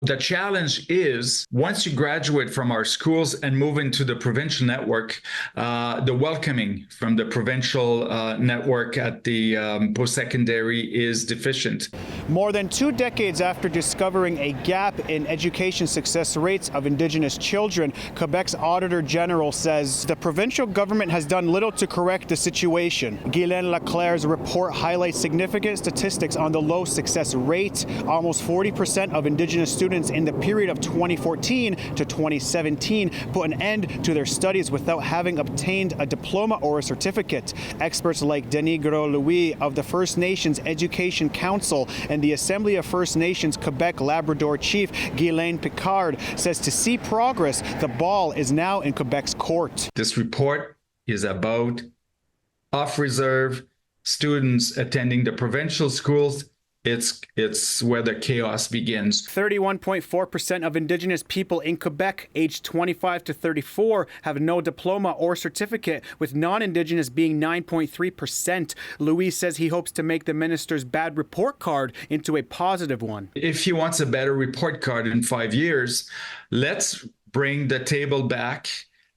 The challenge is once you graduate from our schools and move into the provincial network, the welcoming from the provincial network at the post-secondary is deficient. More than 2 decades after discovering a gap in education success rates of Indigenous children, Quebec's Auditor General says the provincial government has done little to correct the situation. Ghislain Leclerc's report highlights significant statistics on the low success rate. Almost 40% of Indigenous students in the period of 2014 to 2017 put an end to their studies without having obtained a diploma or a certificate. Experts like Denis Gros-Louis of the First Nations Education Council and the Assembly of First Nations Quebec Labrador Chief Ghislain Picard says to see progress, the ball is now in Quebec's court. This report is about off-reserve students attending the provincial schools. It's where the chaos begins. 31.4% of Indigenous people in Quebec aged 25 to 34 have no diploma or certificate, with non-Indigenous being 9.3%. Louis says he hopes to make the minister's bad report card into a positive one. If he wants a better report card in 5 years, let's bring the table back.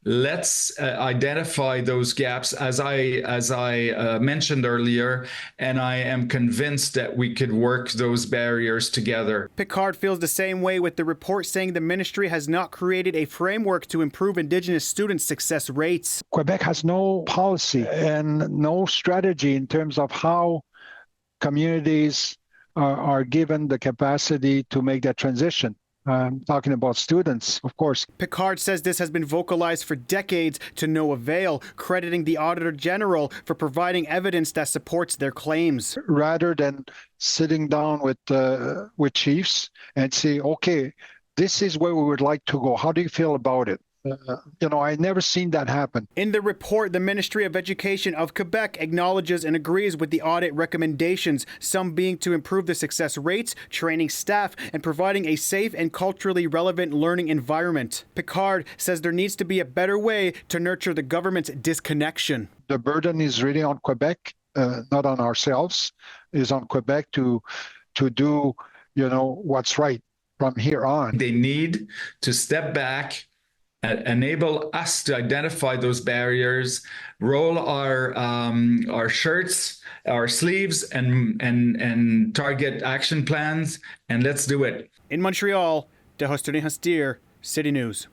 Let's identify those gaps, as I mentioned earlier, and I am convinced that we could work those barriers together. Picard feels the same way, with the report saying the ministry has not created a framework to improve Indigenous students' success rates. Quebec has no policy and no strategy in terms of how communities are given the capacity to make that transition. Talking about students, of course. Picard says this has been vocalized for decades to no avail, crediting the Auditor General for providing evidence that supports their claims. Rather than sitting down with chiefs and say, okay, this is where we would like to go. How do you feel about it? I've never seen that happen. In the report, the Ministry of Education of Quebec acknowledges and agrees with the audit recommendations, some being to improve the success rates, training staff, and providing a safe and culturally relevant learning environment. Picard says there needs to be a better way to nurture the government's disconnection. The burden is really on Quebec, not on ourselves. It is on Quebec to do, what's right from here on. They need to step back, enable us to identify those barriers, roll our shirts, our sleeves, and target action plans, and let's do it. In Montreal, Tehosterihens Deer, City News.